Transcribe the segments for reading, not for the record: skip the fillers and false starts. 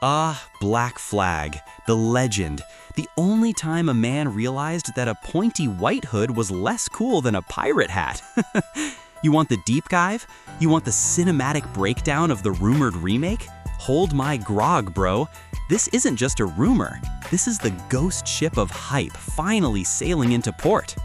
Ah, Black Flag, the legend. The only time a man realized that a pointy white hood was less cool than a pirate hat. You want the deep dive? You want the cinematic breakdown of the rumored remake? Hold my grog, bro. This isn't just a rumor. This is the ghost ship of hype finally sailing into port.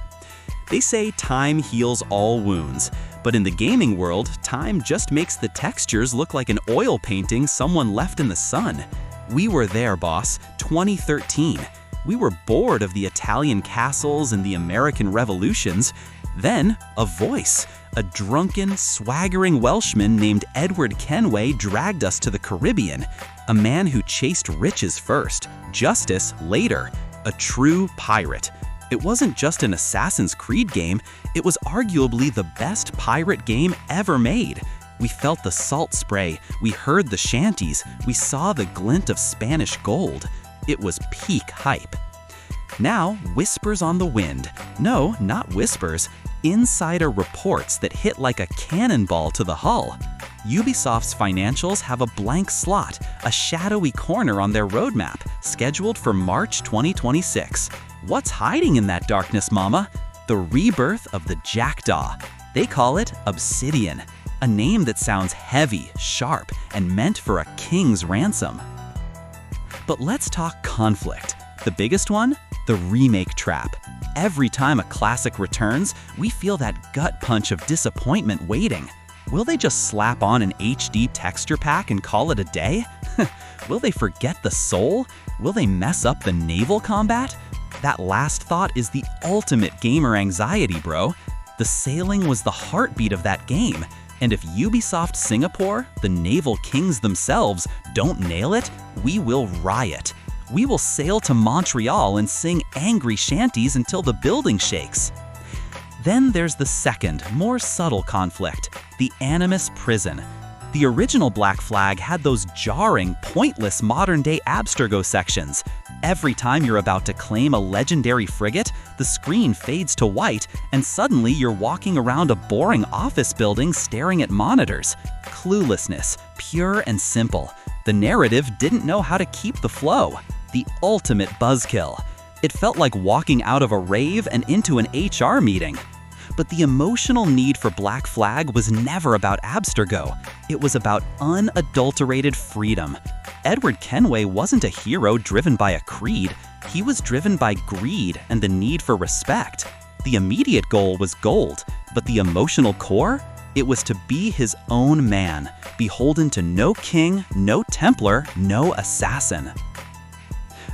They say time heals all wounds, but in the gaming world, time just makes the textures look like an oil painting someone left in the sun. We were there, boss, 2013. We were bored of the Italian castles and the American revolutions. Then, a voice, a drunken, swaggering Welshman named Edward Kenway dragged us to the Caribbean. A man who chased riches first, justice later, a true pirate. It wasn't just an Assassin's Creed game, it was arguably the best pirate game ever made. We felt the salt spray, we heard the shanties, we saw the glint of Spanish gold. It was peak hype. Now, whispers on the wind. No, not whispers. Insider reports that hit like a cannonball to the hull. Ubisoft's financials have a blank slot, a shadowy corner on their roadmap, scheduled for March 2026. What's hiding in that darkness, mama? The rebirth of the Jackdaw. They call it Obsidian, a name that sounds heavy, sharp, and meant for a king's ransom. But let's talk conflict. The biggest one? The remake trap. Every time a classic returns, we feel that gut punch of disappointment waiting. Will they just slap on an HD texture pack and call it a day? Will they forget the soul? Will they mess up the naval combat? That last thought is the ultimate gamer anxiety, bro. The sailing was the heartbeat of that game, and if Ubisoft Singapore, the naval kings themselves, don't nail it, we will riot. We will sail to Montreal and sing angry shanties until the building shakes. Then there's the second, more subtle conflict, the Animus Prison. The original Black Flag had those jarring, pointless modern-day Abstergo sections. Every time you're about to claim a legendary frigate, the screen fades to white, and suddenly you're walking around a boring office building staring at monitors. Cluelessness, pure and simple. The narrative didn't know how to keep the flow. The ultimate buzzkill. It felt like walking out of a rave and into an HR meeting. But the emotional need for Black Flag was never about Abstergo. It was about unadulterated freedom. Edward Kenway wasn't a hero driven by a creed. He was driven by greed and the need for respect. The immediate goal was gold, but the emotional core? It was to be his own man, beholden to no king, no Templar, no assassin.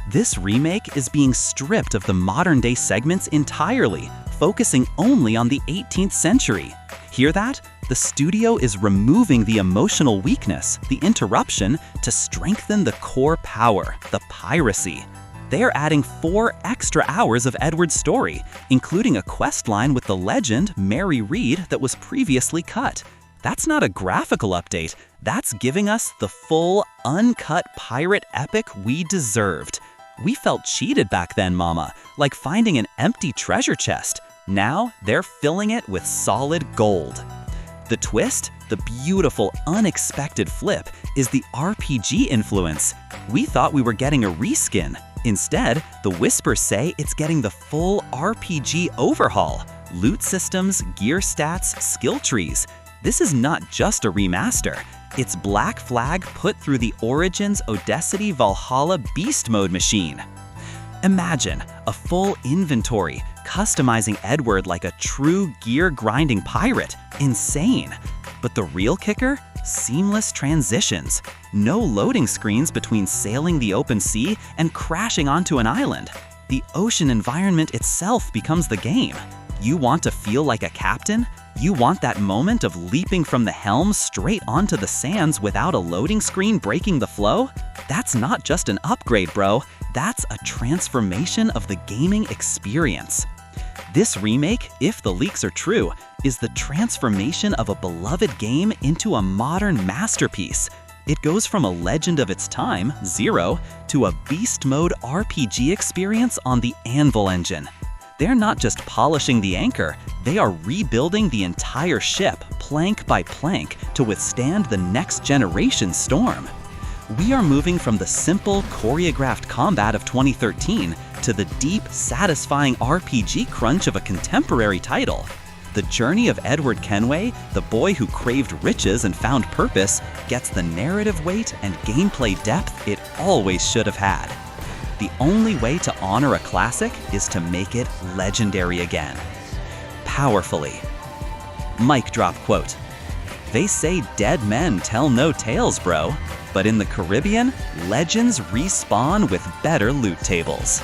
This remake is being stripped of the modern-day segments entirely, focusing only on the 18th century. Hear that? The studio is removing the emotional weakness, the interruption, to strengthen the core power, the piracy. They are adding 4 extra hours of Edward's story, including a questline with the legend Mary Read that was previously cut. That's not a graphical update, that's giving us the full, uncut pirate epic we deserved. We felt cheated back then, mama, like finding an empty treasure chest. Now, they're filling it with solid gold. The twist, the beautiful, unexpected flip, is the RPG influence. We thought we were getting a reskin. Instead, the whispers say it's getting the full RPG overhaul. Loot systems, gear stats, skill trees. This is not just a remaster. It's Black Flag put through the Origins Audacity Valhalla Beast Mode machine. Imagine a full inventory, customizing Edward like a true gear-grinding pirate. Insane. But the real kicker? Seamless transitions. No loading screens between sailing the open sea and crashing onto an island. The ocean environment itself becomes the game. You want to feel like a captain? You want that moment of leaping from the helm straight onto the sands without a loading screen breaking the flow? That's not just an upgrade, bro. That's a transformation of the gaming experience. This remake, if the leaks are true, is the transformation of a beloved game into a modern masterpiece. It goes from a legend of its time, 0, to a beast mode RPG experience on the Anvil engine. They're not just polishing the anchor, they are rebuilding the entire ship, plank by plank, to withstand the next generation storm. We are moving from the simple, choreographed combat of 2013 to the deep, satisfying RPG crunch of a contemporary title. The journey of Edward Kenway, the boy who craved riches and found purpose, gets the narrative weight and gameplay depth it always should have had. The only way to honor a classic is to make it legendary again. Powerfully. Mic drop quote. They say dead men tell no tales, bro. But in the Caribbean, legends respawn with better loot tables.